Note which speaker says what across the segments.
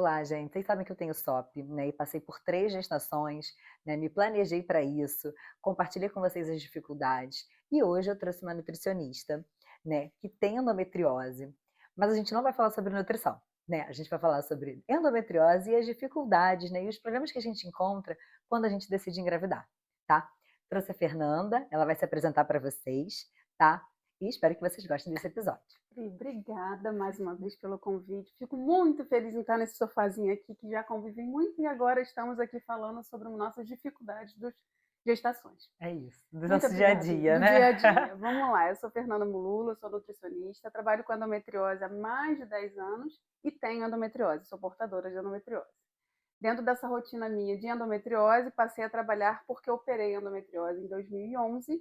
Speaker 1: Olá, gente. Vocês sabem que eu tenho SOP, né? E passei por 3 gestações, né? Me planejei para isso, compartilhei com vocês as dificuldades. E hoje eu trouxe uma nutricionista, né? Que tem endometriose. Mas a gente não vai falar sobre nutrição, né? A gente vai falar sobre endometriose e as dificuldades, né? E os problemas que a gente encontra quando a gente decide engravidar, tá? Trouxe a Fernanda, ela vai se apresentar para vocês, tá? E espero que vocês gostem desse episódio.
Speaker 2: Obrigada mais uma vez pelo convite. Fico muito feliz em estar nesse sofazinho aqui, que já convivi muito e agora estamos aqui falando sobre nossas dificuldades das gestações.
Speaker 1: É isso, do
Speaker 2: Muito
Speaker 1: nosso dia a
Speaker 2: obrigada.
Speaker 1: dia,
Speaker 2: Do
Speaker 1: né?
Speaker 2: dia a dia. Vamos lá, eu sou Fernanda Mulula, sou nutricionista, trabalho com endometriose há mais de 10 anos e tenho endometriose, sou portadora de endometriose. Dentro dessa rotina minha de endometriose, passei a trabalhar porque eu operei endometriose em 2011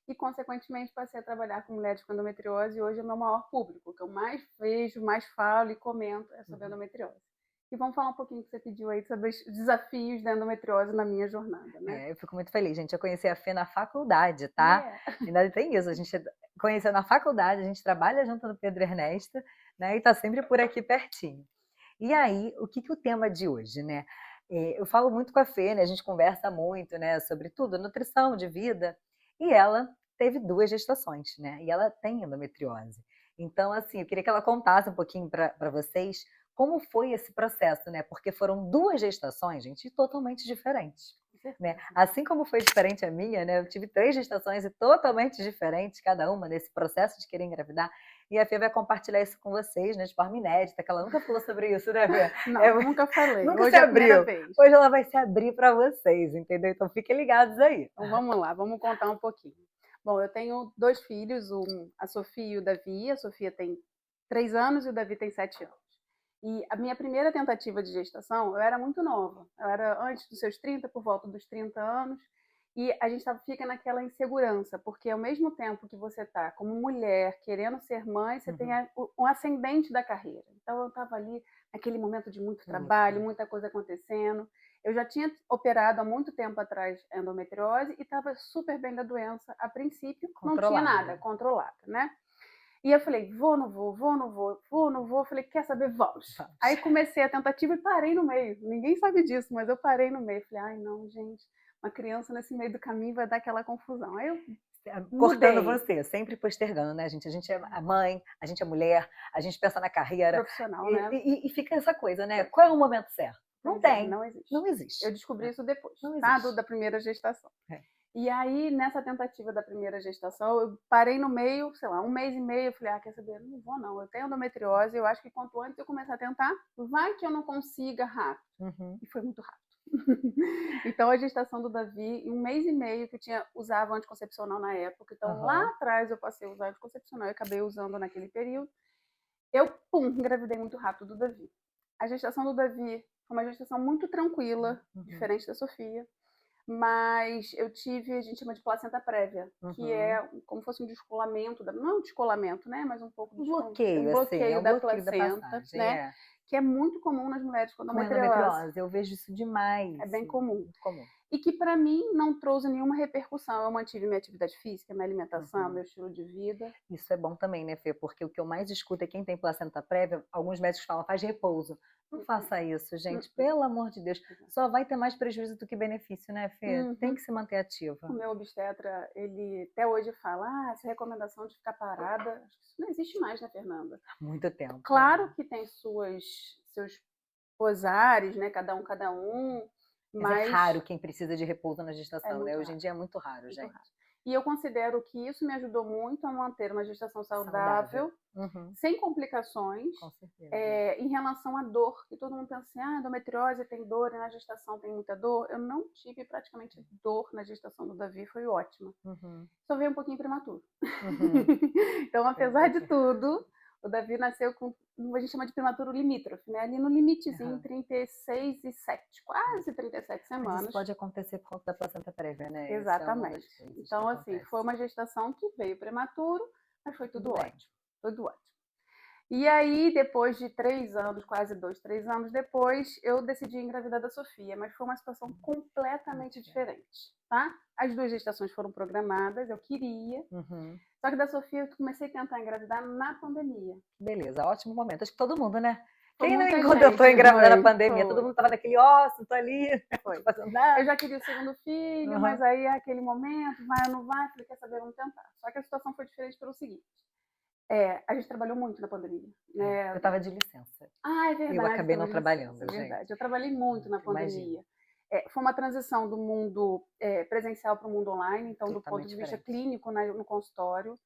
Speaker 2: e, consequentemente, passei a trabalhar com mulheres com endometriose e hoje é o meu maior público. O que eu mais vejo, mais falo e comento é sobre endometriose. E vamos falar um pouquinho que você pediu aí sobre os desafios da endometriose na minha jornada, né?
Speaker 1: Eu fico muito feliz, gente. Eu conheci a Fê na faculdade, tá? Ainda tem isso, a gente conheceu na faculdade, a gente trabalha junto no Pedro Ernesto, né? E tá sempre por aqui pertinho. E aí, o que o tema de hoje, né? Eu falo muito com a Fê, né? A gente conversa muito, né? Sobre tudo, nutrição, de vida. E ela teve 2 gestações, né? E ela tem endometriose. Então, assim, eu queria que ela contasse um pouquinho para vocês como foi esse processo, né? Porque foram 2 gestações, gente, totalmente diferentes. Né? Assim como foi diferente a minha, né? Eu tive 3 gestações e totalmente diferentes, cada uma, nesse processo de querer engravidar. E a Fê vai compartilhar isso com vocês, né? De forma inédita, que ela nunca falou sobre isso, né, Fê?
Speaker 2: Não, nunca falei.
Speaker 1: Nunca
Speaker 2: Hoje
Speaker 1: se
Speaker 2: é a primeira
Speaker 1: abriu.
Speaker 2: vez.
Speaker 1: Hoje ela vai se abrir para vocês, entendeu? Então fiquem ligados aí.
Speaker 2: Então vamos lá, vamos contar um pouquinho. Bom, eu tenho 2 filhos, a Sofia e o Davi. A Sofia tem 3 anos e o Davi tem 7 anos. E a minha primeira tentativa de gestação, eu era muito nova. Eu era antes dos seus 30, por volta dos 30 anos. E a gente fica naquela insegurança, porque ao mesmo tempo que você está como mulher, querendo ser mãe, você tem um ascendente da carreira. Então eu estava ali naquele momento de muito trabalho, muita coisa acontecendo. Eu já tinha operado há muito tempo atrás endometriose e estava super bem da doença a princípio, não tinha nada, controlada, né? E eu falei, vou, não vou, vou, não vou, vou, não vou. Falei, quer saber? Vamos. Aí comecei a tentativa e parei no meio. Ninguém sabe disso, mas eu parei no meio. Falei, ai não, gente, uma criança nesse meio do caminho vai dar aquela confusão. Aí eu
Speaker 1: cortando
Speaker 2: mudei.
Speaker 1: você, sempre postergando, né, gente? A gente é a mãe, a gente é mulher, a gente pensa na carreira.
Speaker 2: Profissional, né?
Speaker 1: E fica essa coisa, né? Qual é o momento certo? Não tem.
Speaker 2: Não existe.
Speaker 1: Não existe.
Speaker 2: Eu descobri isso depois,
Speaker 1: Não
Speaker 2: tá?
Speaker 1: existe.
Speaker 2: Da primeira gestação.
Speaker 1: É.
Speaker 2: E aí, nessa tentativa da primeira gestação, eu parei no meio, sei lá, 1 mês e meio. Eu falei, quer saber? Não vou não. Eu tenho endometriose, eu acho que quanto antes eu começar a tentar, vai que eu não consiga rápido. E foi muito rápido. Então, a gestação do Davi, em 1 mês e meio que eu usava anticoncepcional na época. Então, lá atrás eu passei a usar anticoncepcional e acabei usando naquele período. Eu, engravidei muito rápido do Davi. A gestação do Davi foi uma gestação muito tranquila, diferente da Sofia. Mas a gente chama de placenta prévia, que é como se fosse um descolamento, não é um descolamento, né? Mas um pouco de
Speaker 1: bloqueio,
Speaker 2: bloqueio da
Speaker 1: bloqueio
Speaker 2: placenta,
Speaker 1: da passagem,
Speaker 2: né? Que é muito comum nas mulheres com endometriose.
Speaker 1: Eu vejo isso demais.
Speaker 2: É bem comum.
Speaker 1: Muito comum.
Speaker 2: E que para mim não trouxe nenhuma repercussão. Eu mantive minha atividade física, minha alimentação, meu estilo de vida.
Speaker 1: Isso é bom também, né, Fê? Porque o que eu mais escuto é quem tem placenta prévia, alguns médicos falam, faz repouso. Não faça isso, gente, pelo amor de Deus. Só vai ter mais prejuízo do que benefício, né, Fê? Tem que se manter ativa.
Speaker 2: O meu obstetra, ele até hoje fala, essa recomendação de ficar parada, acho que isso não existe mais, né, Fernanda?
Speaker 1: Há muito tempo.
Speaker 2: Claro que tem seus posares, né, cada um.
Speaker 1: Mas é raro quem precisa de repouso na gestação, né? Hoje em dia é muito raro,
Speaker 2: muito
Speaker 1: gente.
Speaker 2: Raro. E eu considero que isso me ajudou muito a manter uma gestação saudável. Sem complicações.
Speaker 1: Com certeza.
Speaker 2: Em relação à dor, que todo mundo pensa assim, endometriose tem dor e na gestação tem muita dor. Eu não tive praticamente dor na gestação do Davi, foi ótima. Só veio um pouquinho prematuro. Então, apesar de tudo, o Davi nasceu com, a gente chama de prematuro limítrofe, né? Ali no limitezinho, 36 e 7, quase 37 semanas. Mas
Speaker 1: isso pode acontecer por conta da placenta prévia, né?
Speaker 2: Exatamente. Então, assim, foi uma gestação que veio prematuro, mas foi tudo ótimo. Tudo ótimo. E aí, depois de 3 anos, quase 2, 3 anos depois, eu decidi engravidar da Sofia, mas foi uma situação completamente diferente, tá? As 2 gestações foram programadas, eu queria. Só que da Sofia eu comecei a tentar engravidar na pandemia.
Speaker 1: Beleza, ótimo momento. Acho que todo mundo, né? Quem não
Speaker 2: muita
Speaker 1: encontrou
Speaker 2: gente,
Speaker 1: engravidar na
Speaker 2: foi,
Speaker 1: pandemia? Todo
Speaker 2: foi.
Speaker 1: mundo tava naquele, ó, tô ali, não
Speaker 2: Foi.
Speaker 1: tô fazendo
Speaker 2: Eu
Speaker 1: nada.
Speaker 2: já queria o segundo filho,
Speaker 1: Uhum.
Speaker 2: mas aí é aquele momento, vai ou não vai, falei, quer saber, vamos tentar. Só que a situação foi diferente pelo seguinte, a gente trabalhou muito na pandemia, né?
Speaker 1: Eu tava de licença.
Speaker 2: Ah, é
Speaker 1: Eu
Speaker 2: verdade,
Speaker 1: acabei não
Speaker 2: estava de licença,
Speaker 1: trabalhando,
Speaker 2: é
Speaker 1: gente.
Speaker 2: verdade. Eu trabalhei muito na
Speaker 1: Imagina.
Speaker 2: pandemia. Foi uma transição do mundo presencial para o mundo online, então do ponto
Speaker 1: Totalmente
Speaker 2: de vista
Speaker 1: diferente.
Speaker 2: clínico, no consultório.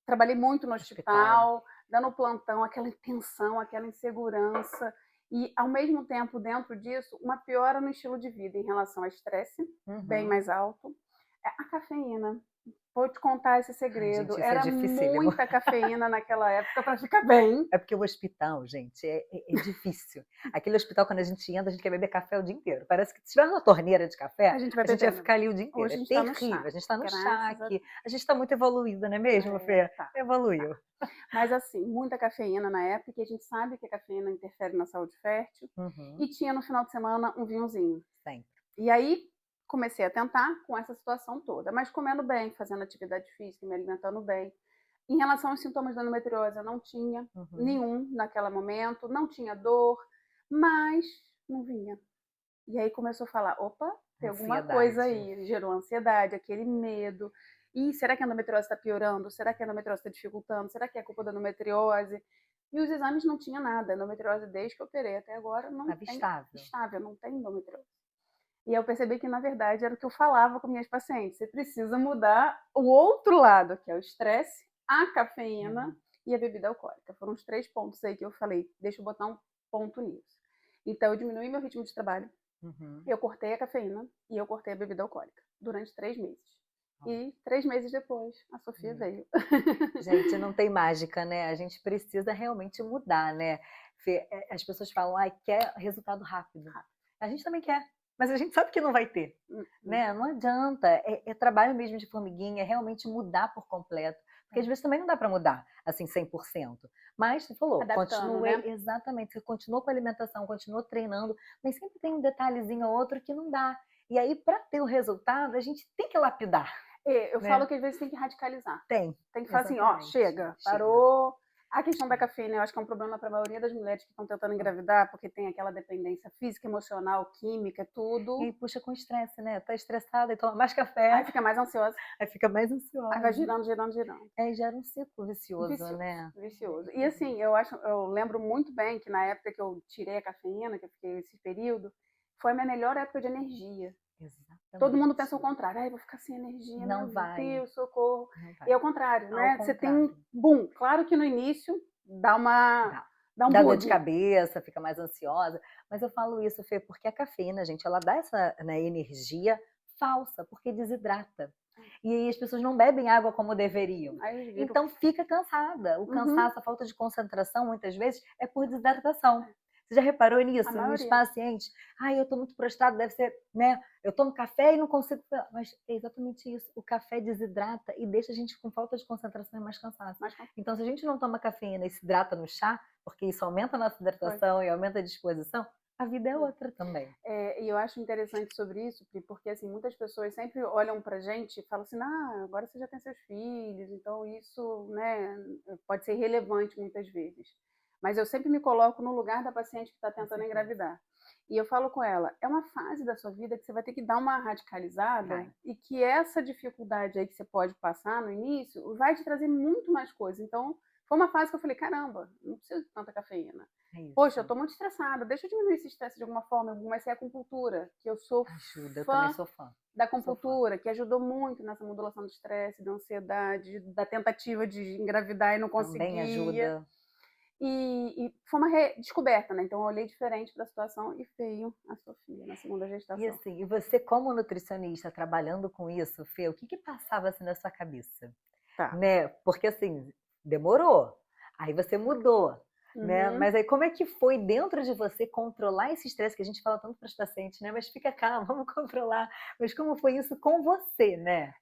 Speaker 2: Trabalhei muito no
Speaker 1: Hospital.
Speaker 2: hospital, dando plantão, aquela tensão, aquela insegurança. E, ao mesmo tempo, dentro disso, uma piora no estilo de vida em relação ao estresse, bem
Speaker 1: Uhum.
Speaker 2: mais alto. A cafeína. Vou te contar esse
Speaker 1: Ai,
Speaker 2: segredo.
Speaker 1: gente, isso é
Speaker 2: Era
Speaker 1: dificílimo.
Speaker 2: muita cafeína naquela época para ficar bem.
Speaker 1: É porque o hospital, gente, é difícil. Aquele hospital, quando a gente entra, a gente quer beber café o dia inteiro. Parece que se tiver uma torneira de café,
Speaker 2: A gente vai
Speaker 1: a gente ia
Speaker 2: bebendo.
Speaker 1: ficar ali o dia inteiro.
Speaker 2: Hoje a
Speaker 1: É
Speaker 2: gente está no
Speaker 1: terrível.
Speaker 2: chá.
Speaker 1: A gente está no chá
Speaker 2: Graças a
Speaker 1: aqui.
Speaker 2: Deus.
Speaker 1: A gente está muito evoluída, não é mesmo, Fê?
Speaker 2: Tá.
Speaker 1: Evoluiu.
Speaker 2: Mas assim, muita cafeína na época, e a gente sabe que a cafeína interfere na saúde fértil.
Speaker 1: Uhum.
Speaker 2: E tinha no final de semana um vinhozinho.
Speaker 1: Sempre.
Speaker 2: E aí comecei a tentar com essa situação toda, mas comendo bem, fazendo atividade física, me alimentando bem. Em relação aos sintomas da endometriose, eu não tinha nenhum naquele momento, não tinha dor, mas não vinha. E aí começou a falar, opa, tem alguma coisa aí, gerou ansiedade, aquele medo. E será que a endometriose está piorando? Será que a endometriose está dificultando? Será que é culpa da endometriose? E os exames não tinha nada. A endometriose, desde que eu operei até agora, não tem estável, não tem endometriose. E eu percebi que, na verdade, era o que eu falava com minhas pacientes. Você precisa mudar o outro lado, que é o estresse, a cafeína e a bebida alcoólica. Foram os 3 pontos aí que eu falei, deixa eu botar um ponto nisso. Então, eu diminuí meu ritmo de trabalho, eu cortei a cafeína e eu cortei a bebida alcoólica durante 3 meses. E 3 meses depois, a Sofia veio.
Speaker 1: Gente, não tem mágica, né? A gente precisa realmente mudar, né? Fê, as pessoas falam, ai, quer resultado rápido. A gente também quer, mas a gente sabe que não vai ter, né? Não adianta, é trabalho mesmo de formiguinha, é realmente mudar por completo. Porque às vezes também não dá para mudar, assim, 100%. Mas, você falou, continue, né? Exatamente, você continua com a alimentação, continua treinando, mas sempre tem um detalhezinho ou outro que não dá. E aí, para ter o resultado, a gente tem que lapidar.
Speaker 2: Eu falo que às vezes tem que radicalizar.
Speaker 1: Tem
Speaker 2: que falar assim, ó, chega, parou. A questão da cafeína, eu acho que é um problema para a maioria das mulheres que estão tentando engravidar, porque tem aquela dependência física, emocional, química, tudo.
Speaker 1: E aí puxa com estresse, né? Tá estressada e toma mais café.
Speaker 2: Aí fica mais ansiosa.
Speaker 1: Aí fica mais ansiosa.
Speaker 2: Aí vai girando, girando, girando.
Speaker 1: Aí gera um ciclo vicioso, né?
Speaker 2: Vicioso. E assim, eu lembro muito bem que na época que eu tirei a cafeína, que eu fiquei esse período, foi a minha melhor época de energia.
Speaker 1: Exatamente.
Speaker 2: Todo mundo pensa o contrário, ai, vou ficar sem energia,
Speaker 1: não
Speaker 2: meu
Speaker 1: vai.
Speaker 2: Deus, socorro. E ao contrário, né?
Speaker 1: Ao
Speaker 2: Você tem um boom. Claro que no início dá um
Speaker 1: dá dor de cabeça, fica mais ansiosa. Mas eu falo isso, Fê, porque a cafeína, gente, ela dá essa energia falsa, porque desidrata. E aí as pessoas não bebem água como deveriam. Então fica cansada. O cansaço, a falta de concentração, muitas vezes, é por desidratação. Você já reparou nisso? Nos pacientes, ai, eu tô muito prostrado, deve ser, né? Eu tomo café e não consigo... Mas é exatamente isso. O café desidrata e deixa a gente com falta de concentração e mais cansaço. Então, se a gente não toma cafeína e se hidrata no chá, porque isso aumenta a nossa hidratação e aumenta a disposição, a vida é outra também.
Speaker 2: E eu acho interessante sobre isso, porque assim, muitas pessoas sempre olham pra gente e falam assim, agora você já tem seus filhos, então isso, né, pode ser relevante muitas vezes. Mas eu sempre me coloco no lugar da paciente que está tentando engravidar. E eu falo com ela, é uma fase da sua vida que você vai ter que dar uma radicalizada e que essa dificuldade aí que você pode passar no início vai te trazer muito mais coisa. Então, foi uma fase que eu falei, caramba, não preciso de tanta cafeína. Poxa, eu tô muito estressada, deixa eu diminuir esse estresse de alguma forma. Eu comecei a acupuntura, que eu sou
Speaker 1: eu também sou fã
Speaker 2: da acupuntura, que ajudou muito nessa modulação do estresse, da ansiedade, da tentativa de engravidar e não conseguia.
Speaker 1: Também ajuda.
Speaker 2: E foi uma descoberta, né? Então eu olhei diferente da situação e veio a Sofia na segunda gestação.
Speaker 1: E assim, e você como nutricionista, trabalhando com isso, Fê, o que passava assim na sua cabeça? Né? Porque assim, demorou, aí você mudou, né? Mas aí como é que foi dentro de você controlar esse estresse que a gente fala tanto para os pacientes, né? Mas fica calma, vamos controlar. Mas como foi isso com você, né?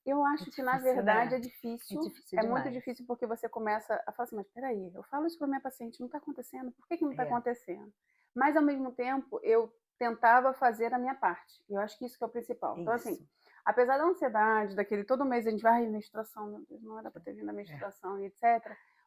Speaker 2: Eu acho que na verdade é difícil.
Speaker 1: É
Speaker 2: muito difícil porque você começa a falar assim, mas peraí, eu falo isso para minha paciente, não está acontecendo, por que não está acontecendo? Mas ao mesmo tempo eu tentava fazer a minha parte. Eu acho que isso que é o principal. Então assim, apesar da ansiedade, daquele todo mês a gente vai, menstruação, meu Deus, não era para ter vindo a menstruação e etc.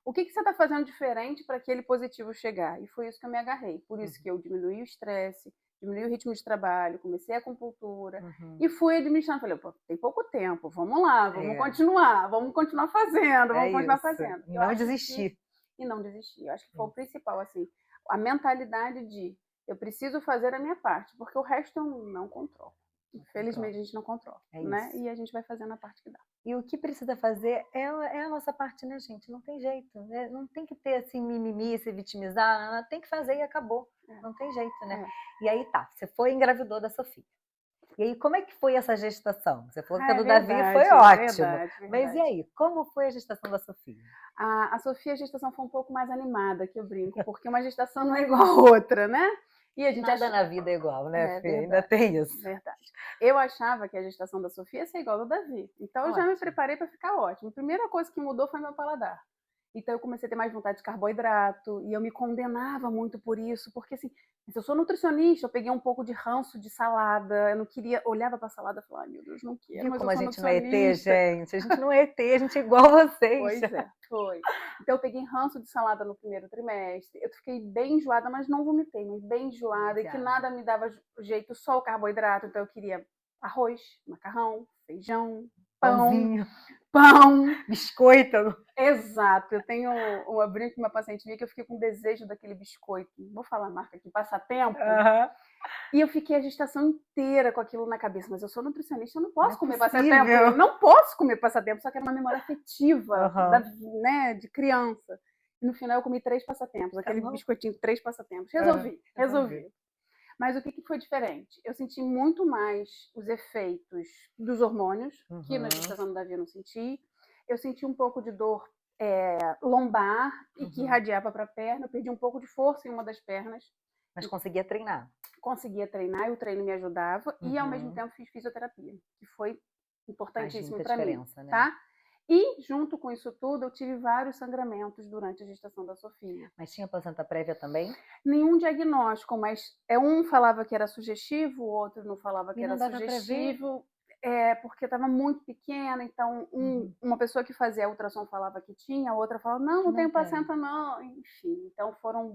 Speaker 2: O que você está fazendo diferente para aquele positivo chegar? E foi isso que eu me agarrei. Por isso que eu diminuí o estresse, diminuí o ritmo de trabalho, comecei a acupuntura e fui administrando. Falei, pô, tem pouco tempo, vamos lá, vamos continuar fazendo, vamos continuar fazendo.
Speaker 1: E não desistir.
Speaker 2: E não desistir. Eu acho que foi o principal, assim, a mentalidade de eu preciso fazer a minha parte, porque o resto eu não controlo. Infelizmente a gente não controla, né? E a gente vai fazendo a parte que dá.
Speaker 1: E o que precisa fazer é a nossa parte, né, gente? Não tem jeito, né? Não tem que ter assim mimimi, se vitimizar, tem que fazer e acabou. Não tem jeito, né? E aí tá, você foi e engravidou da Sofia. E aí, como é que foi essa gestação? Você falou que a do Davi foi ótimo. Mas e aí, como foi a gestação da Sofia?
Speaker 2: A Sofia, a gestação foi um pouco mais animada, que eu brinco, porque uma gestação não é igual a outra, né?
Speaker 1: E a gente nada na vida é igual, né, Fê? Ainda tem isso.
Speaker 2: Verdade. Eu achava que a gestação da Sofia ia ser igual ao do Davi. Então, eu já me preparei para ficar ótimo. A primeira coisa que mudou foi meu paladar. Então, eu comecei a ter mais vontade de carboidrato e eu me condenava muito por isso, porque assim, eu sou nutricionista, eu peguei um pouco de ranço de salada, eu não queria, olhava para a salada e falava, meu Deus, não quero.
Speaker 1: Viu como a gente não é ET, gente? A gente não é ET, a gente é igual a vocês.
Speaker 2: Pois é, foi. Então, eu peguei ranço de salada no primeiro trimestre, eu fiquei bem enjoada, mas não vomitei, mas bem enjoada, e que nada me dava jeito, só o carboidrato, então eu queria arroz, macarrão, feijão, pão,
Speaker 1: biscoito.
Speaker 2: Exato. Eu tenho uma brinca com uma paciente minha que eu fiquei com desejo daquele biscoito. Vou falar a marca aqui, Passatempo. E eu fiquei a gestação inteira com aquilo na cabeça. Mas eu sou nutricionista, eu não posso comer Passatempo. Eu não posso comer Passatempo, só que era uma memória afetiva né, de criança. E no final eu comi 3 Passatempos, aquele biscoitinho, 3 Passatempos. Resolvi. Mas o que foi diferente? Eu senti muito mais os efeitos dos hormônios, que na gestação do Davi eu não senti. Eu senti um pouco de dor lombar e que irradiava para a perna. Eu perdi um pouco de força em uma das pernas.
Speaker 1: Mas conseguia treinar?
Speaker 2: Conseguia treinar e o treino me ajudava. E ao mesmo tempo fiz fisioterapia, que foi importantíssimo para mim. Né? Tá? E, junto com isso tudo, eu tive vários sangramentos durante a gestação da Sofia.
Speaker 1: Mas tinha placenta prévia também?
Speaker 2: Nenhum diagnóstico, mas um falava que era sugestivo, o outro não falava que era sugestivo. Porque estava muito pequena, então uma pessoa que fazia a ultrassom falava que tinha, a outra falava, não tenho placenta não. Enfim, então foram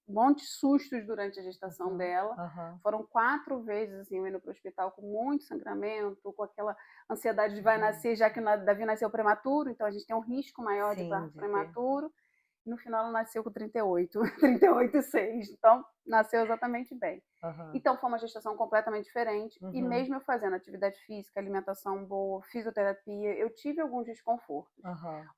Speaker 2: um monte de sustos durante a gestação dela. Foram 4 vezes assim, eu indo para o hospital com muito sangramento, com aquela ansiedade de vai nascer, já que o Davi nasceu prematuro, então a gente tem um risco maior de parto prematuro. E no final ela nasceu com 38,6. Então, nasceu exatamente bem. Então, foi uma gestação completamente diferente. E mesmo eu fazendo atividade física, alimentação boa, fisioterapia, eu tive alguns desconfortos.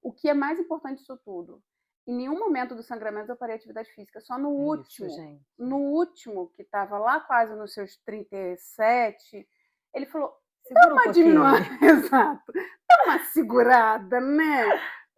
Speaker 2: O que é mais importante disso tudo? Em nenhum momento do sangramento eu parei a atividade física, só no último. Gente. No último, que estava lá quase nos seus 37, ele falou, dá uma diminuída. Exato. Dá uma segurada, né?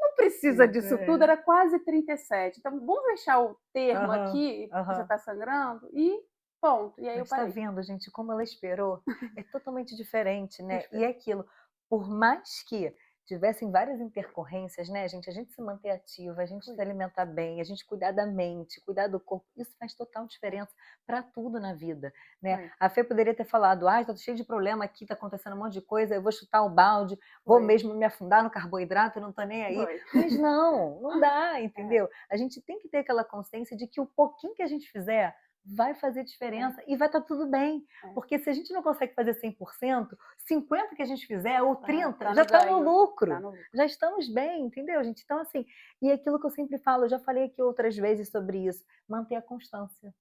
Speaker 2: Não precisa disso tudo, era quase 37. Então, vamos deixar o termo aqui, que já está sangrando, e ponto. E aí eu parei.
Speaker 1: Tá vendo, gente, como ela esperou? É totalmente diferente, né? E é aquilo, por mais que tivessem várias intercorrências, né, gente? A gente se manter ativa, a gente se alimentar bem, a gente cuidar da mente, cuidar do corpo, isso faz total diferença para tudo na vida, né? A Fê poderia ter falado, tô cheio de problema aqui, tá acontecendo um monte de coisa, eu vou chutar o balde, vou mesmo me afundar no carboidrato, não tô nem aí. Mas não dá, entendeu? A gente tem que ter aquela consciência de que o pouquinho que a gente fizer vai fazer diferença e vai estar tudo bem. Porque se a gente não consegue fazer 100%, 50% que a gente fizer, ou 30%, já está no lucro. Já estamos bem, entendeu, gente? Então, assim, e aquilo que eu sempre falo, eu já falei aqui outras vezes sobre isso, manter a constância.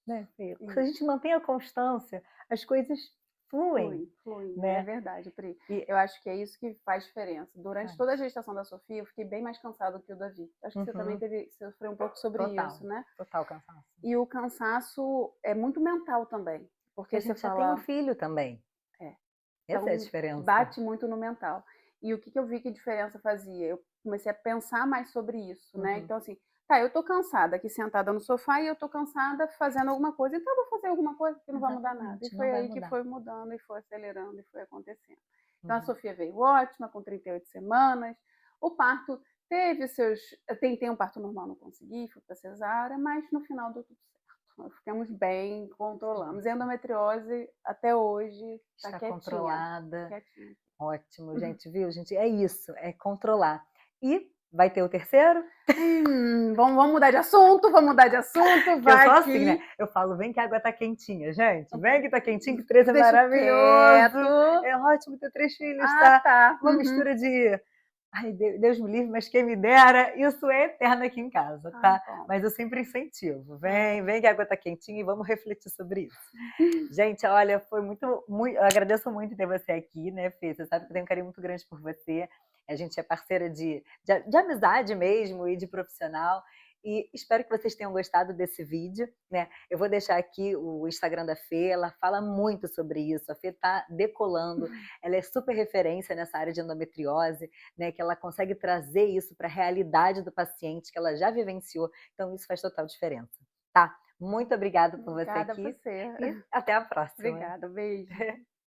Speaker 1: Né, Fê? Se a gente mantém a constância, as coisas fluem, né?
Speaker 2: É verdade, Pri. Eu acho que é isso que faz diferença. Durante toda a gestação da Sofia, eu fiquei bem mais cansada que o Davi. Acho que você também sofreu um pouco sobre isso, né?
Speaker 1: Total cansaço.
Speaker 2: E o cansaço é muito mental também. Porque
Speaker 1: a gente já tem um filho também.
Speaker 2: Então,
Speaker 1: essa é a diferença.
Speaker 2: Bate muito no mental. E o que eu vi que diferença fazia? Eu comecei a pensar mais sobre isso, né? Então, assim, eu tô cansada aqui sentada no sofá e eu tô cansada fazendo alguma coisa, então eu vou fazer alguma coisa que não vai mudar nada. E foi aí que foi mudando e foi acelerando e foi acontecendo. Então a Sofia veio ótima, com 38 semanas. O parto teve seus... Tentei um parto normal, não consegui, fui para cesárea, mas no final deu tudo certo. Ficamos bem, controlamos. E a endometriose, até hoje, está quietinha.
Speaker 1: Controlada. Quietinha. Ótimo, gente, viu, gente? É isso, é controlar. E Vai ter o terceiro?
Speaker 2: Vamos mudar de assunto,
Speaker 1: Eu
Speaker 2: vai
Speaker 1: sou
Speaker 2: que...
Speaker 1: assim, né? Eu falo, vem que a água tá quentinha, gente. Vem que tá quentinho, que 3 é
Speaker 2: Deixa
Speaker 1: maravilhoso.
Speaker 2: quieto.
Speaker 1: É ótimo ter 3 filhos,
Speaker 2: Ah,
Speaker 1: tá?
Speaker 2: tá.
Speaker 1: Uma mistura de... Ai, Deus me livre, mas quem me dera, isso é eterno aqui em casa, tá?
Speaker 2: Bom.
Speaker 1: Mas eu sempre incentivo. Vem que a água tá quentinha e vamos refletir sobre isso. Gente, olha, foi muito, eu agradeço muito ter você aqui, né, Fê? Você sabe que eu tenho um carinho muito grande por você. A gente é parceira de amizade mesmo e de profissional. E espero que vocês tenham gostado desse vídeo, né? Eu vou deixar aqui o Instagram da Fê, ela fala muito sobre isso. A Fê tá decolando, ela é super referência nessa área de endometriose, né? Que ela consegue trazer isso para a realidade do paciente, que ela já vivenciou. Então, isso faz total diferença, tá? Muito obrigada por você aqui.
Speaker 2: Obrigada a você.
Speaker 1: E até a próxima.
Speaker 2: Obrigada, beijo.